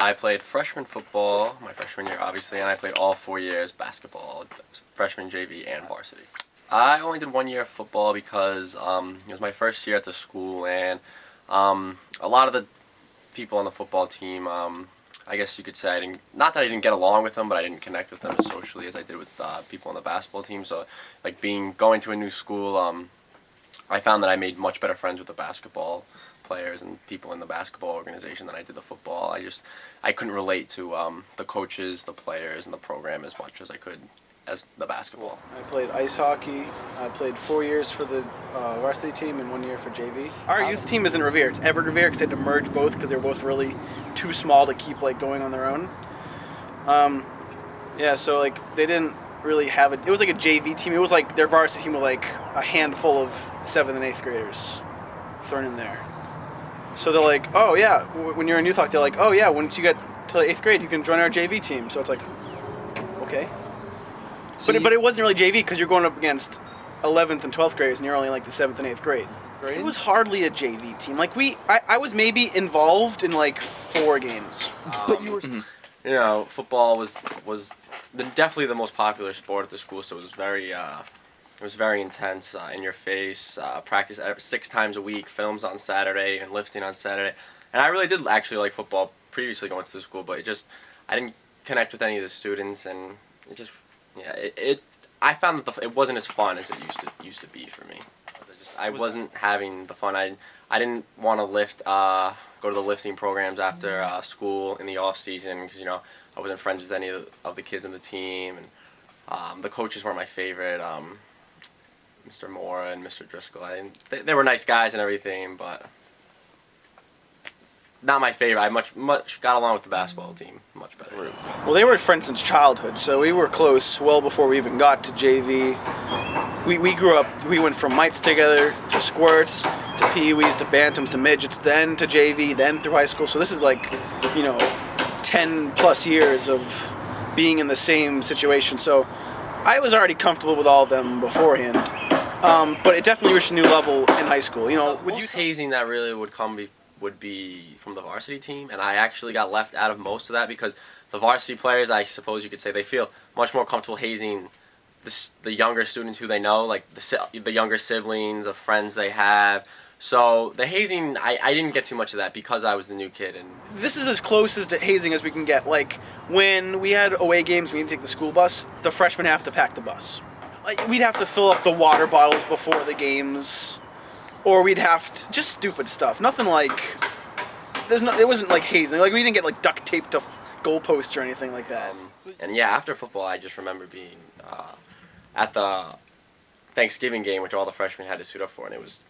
I played freshman football my freshman year, obviously, and I played all 4 years basketball, freshman, JV, and varsity. I only did 1 year of football because it was my first year at the school, and a lot of the people on the football team, I guess you could say, not that I didn't get along with them, but I didn't connect with them as socially as I did with people on the basketball team. So, like, going to a new school, I found that I made much better friends with the basketball players and people in the basketball organization than I did the football. I couldn't relate to the coaches, the players, and the program as much as I could as the basketball. I played ice hockey. I played 4 years for the varsity team and 1 year for JV. Our youth team is in Revere. It's Everett Revere because they had to merge both because they were both really too small to keep going on their own. So they didn't really have it. It was like a JV team. It was like their varsity team with a handful of 7th and 8th graders thrown in there. So they're like, oh yeah, when you're in youth hockey, they're like, oh yeah, once you get to 8th grade, you can join our JV team. So it's like, okay. So but it wasn't really JV because you're going up against 11th and 12th graders and you're only the 7th and 8th grade. Right? It was hardly a JV team. I was maybe involved in 4 games. But you were... football was definitely the most popular sport at the school, so it was very intense, in your face, practice 6 times a week, films on Saturday, and lifting on Saturday. And I really did actually like football previously going to the school, but I didn't connect with any of the students, and I found that it wasn't as fun as it used to be for me. I wasn't having the fun. I didn't want to go to the lifting programs after school in the off season because I wasn't friends with any of the kids on the team, and the coaches weren't my favorite. Mr. Moore and Mr. Driscoll. They were nice guys and everything, but not my favorite. I much got along with the basketball team much better. Well, they were friends since childhood, so we were close well before we even got to JV. We grew up, we went from mites together to squirts to peewees to bantams to midgets, then to JV, then through high school. So this is 10 plus years of being in the same situation. So I was already comfortable with all of them beforehand. But it definitely reached a new level in high school. With youth hazing that really would be from the varsity team, and I actually got left out of most of that because the varsity players, I suppose you could say, they feel much more comfortable hazing the younger students who they know, the younger siblings of friends they have. So the hazing, I didn't get too much of that because I was the new kid. And this is as close as to hazing as we can get. When we had away games, we had to take the school bus, the freshmen have to pack the bus. We'd have to fill up the water bottles before the games, or we'd have to, just stupid stuff. Nothing it wasn't hazing. We didn't get duct taped to goalposts or anything like that. And after football, I just remember being at the Thanksgiving game, which all the freshmen had to suit up for, and it was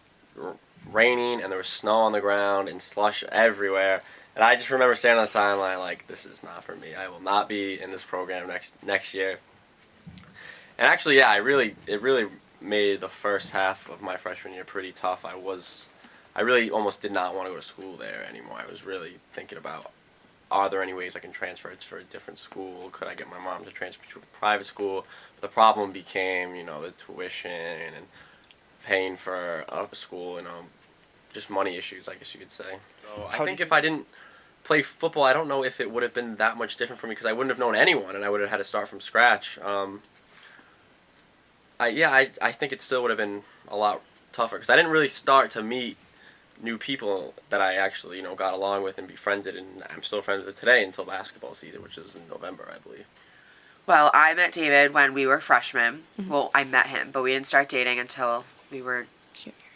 raining, and there was snow on the ground and slush everywhere. And I just remember standing on the sideline this is not for me. I will not be in this program next year. And actually, it really made the first half of my freshman year pretty tough. I really almost did not want to go to school there anymore. I was really thinking about, are there any ways I can transfer it to a different school? Could I get my mom to transfer to a private school? But the problem became, the tuition and paying for a school, just money issues, I guess you could say. So I think if I didn't play football, I don't know if it would have been that much different for me because I wouldn't have known anyone and I would have had to start from scratch. I think it still would have been a lot tougher because I didn't really start to meet new people that I actually, got along with and befriended, and I'm still friends with today until basketball season, which is in November, I believe. Well, I met David when we were freshmen. Mm-hmm. Well, I met him, but we didn't start dating until we were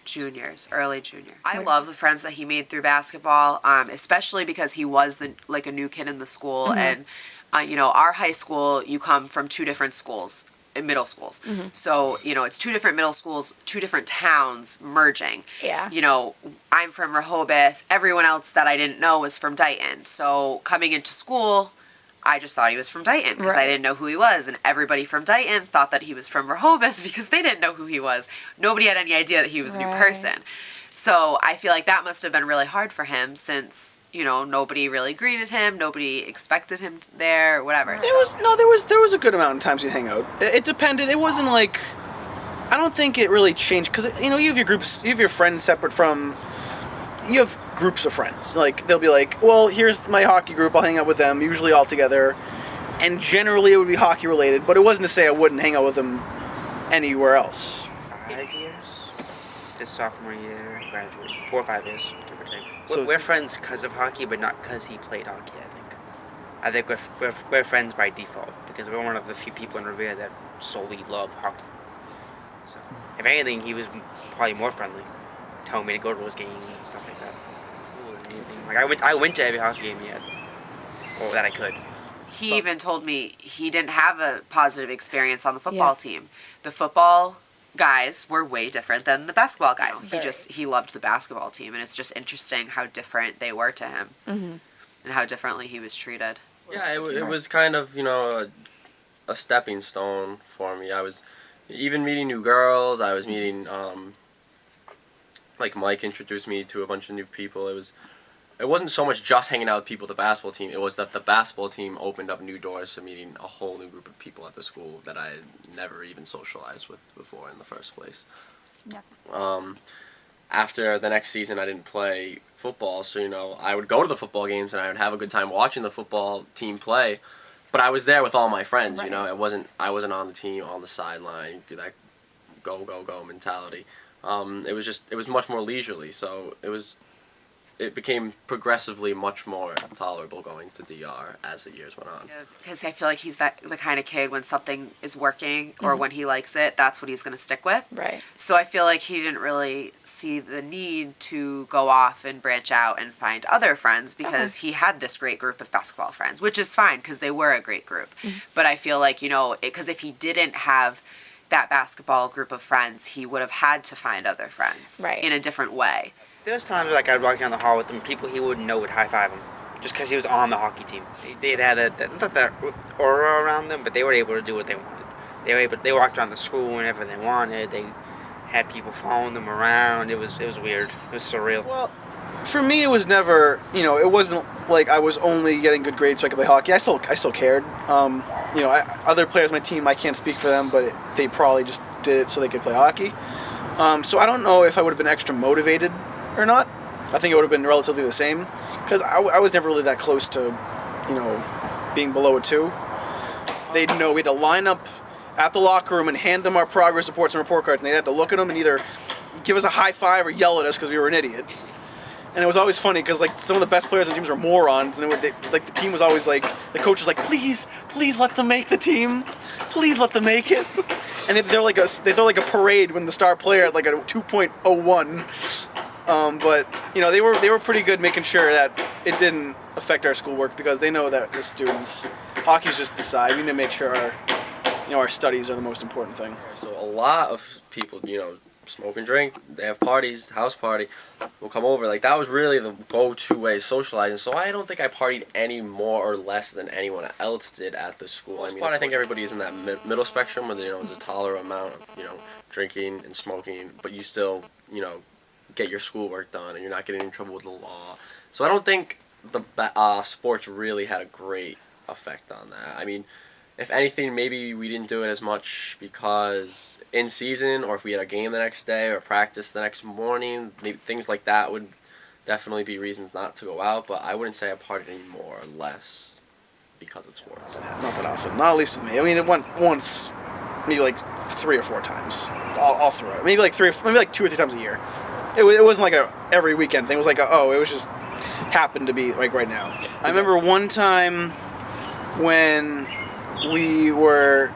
juniors, early junior. I love the friends that he made through basketball, especially because he was a new kid in the school, mm-hmm. and our high school, you come from 2 different schools. Middle schools. Mm-hmm. So, it's 2 different middle schools, 2 different towns merging. Yeah. I'm from Rehoboth. Everyone else that I didn't know was from Dighton. So coming into school, I just thought he was from Dighton because I didn't know who he was. And everybody from Dighton thought that he was from Rehoboth because they didn't know who he was. Nobody had any idea that he was a new person. So I feel like that must have been really hard for him since, nobody really greeted him, nobody expected him there, or whatever. There was a good amount of times we hang out. It depended. It wasn't I don't think it really changed because you have your groups, you have your friends separate from, you have groups of friends. Like, they'll be like, well, here's my hockey group, I'll hang out with them, usually all together. And generally it would be hockey related, but it wasn't to say I wouldn't hang out with them anywhere else. 5 years. This sophomore year, graduate. 4 or 5 years, give or take. So We're friends because of hockey, but not because he played hockey, I think we're friends by default, because we're one of the few people in Revere that solely love hockey. So, if anything, he was probably more friendly, telling me to go to those games and stuff like that. It was amazing. Like, I went to every hockey game he had, or that I could. He even told me he didn't have a positive experience on the football team. The football guys were way different than the basketball guys. He loved the basketball team, and it's just interesting how different they were to him, and how differently he was treated. Yeah, it was kind of, a stepping stone for me. I was even meeting new girls. I was meeting, like Mike introduced me to a bunch of new people. It wasn't so much just hanging out with people at the basketball team. It was that the basketball team opened up new doors to meeting a whole new group of people at the school that I had never even socialized with before in the first place. Yes. After the next season, I didn't play football, so, I would go to the football games and I would have a good time watching the football team play, but I was there with all my friends, Right. I wasn't on the team, on the sideline, that go mentality. It was much more leisurely, so it became progressively much more tolerable going to DR as the years went on. Because I feel like he's the kind of kid when something is working or when he likes it, that's what he's going to stick with. Right. So I feel like he didn't really see the need to go off and branch out and find other friends because he had this great group of basketball friends, which is fine because they were a great group. But I feel like, because if he didn't have that basketball group of friends, he would have had to find other friends in a different way. There's times like I'd walk down the hall with him, people he wouldn't know would high five him, just because he was on the hockey team. They had that aura around them, but they were able to do what they wanted. They walked around the school whenever they wanted. They had people following them around. It was weird. It was surreal. Well, for me, it was never, it wasn't like I was only getting good grades so I could play hockey. I still cared. Other players on my team, I can't speak for them, but they probably just did it so they could play hockey. So I don't know if I would have been extra motivated or not. I think it would have been relatively the same, because I was never really that close to, being below a 2. They'd know we had to line up at the locker room and hand them our progress reports and report cards, and they had to look at them and either give us a high five or yell at us because we were an idiot. And it was always funny because some of the best players on teams were morons, and the team was always like, the coach was like, please let them make the team, please let them make it. And they throw like a parade when the star player had like a 2.01. But they were pretty good making sure that it didn't affect our schoolwork, because they know that as students, hockey's just the side. We need to make sure our studies are the most important thing. So a lot of people, smoke and drink, they have parties, house party, will come over. Like, that was really the go-to way of socializing. So I don't think I partied any more or less than anyone else did at the school. I think everybody is in that middle spectrum where there's a tolerable amount of drinking and smoking, but you still get your schoolwork done and you're not getting in trouble with the law. So I don't think the sports really had a great effect on that. If anything, maybe we didn't do it as much because in season, or if we had a game the next day or practice the next morning, maybe things like that would definitely be reasons not to go out. But I wouldn't say I partied any more or less because of sports. Not that often. Not at least with me. It went once, maybe like 3 or 4 times all throughout. Maybe like 2 or 3 times a year. It wasn't like a every weekend thing. It was like it was just happened to be like right now. I remember one time when we were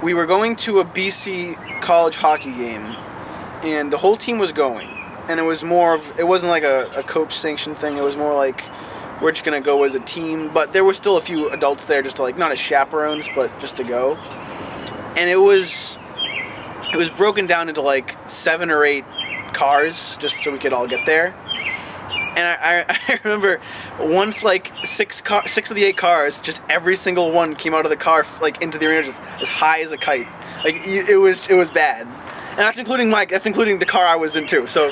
going to a BC college hockey game, and the whole team was going, and it wasn't like a coach sanctioned thing. It was more like we're just gonna go as a team, but there were still a few adults there, just to not as chaperones, but just to go. And it was broken down into like 7 or 8 cars just so we could all get there. And I remember once, like, 6 of the 8 cars, just every single one came out of the car, like, into the arena just as high as a kite. Like, it was bad. And that's including the car I was in too. So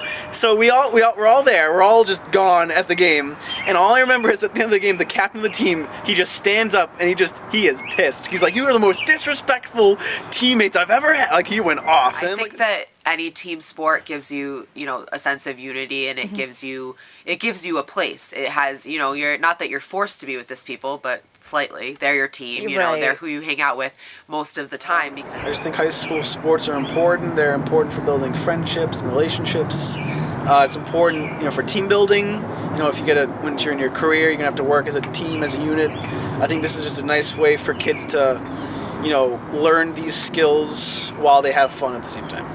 we're all there. We're all just gone at the game. And all I remember is at the end of the game, the captain of the team, he just stands up and he is pissed. He's like, "You are the most disrespectful teammates I've ever had." Like, he went off. I think that any team sport gives you, a sense of unity, and it gives you a place. It has, you're not that you're forced to be with this people, but slightly. They're your team, they're who you hang out with most of the time. Because I just think high school sports are important. They're important for building friendships and relationships. It's important, for team building. If once you're in your career, you're gonna have to work as a team, as a unit. I think this is just a nice way for kids to, learn these skills while they have fun at the same time.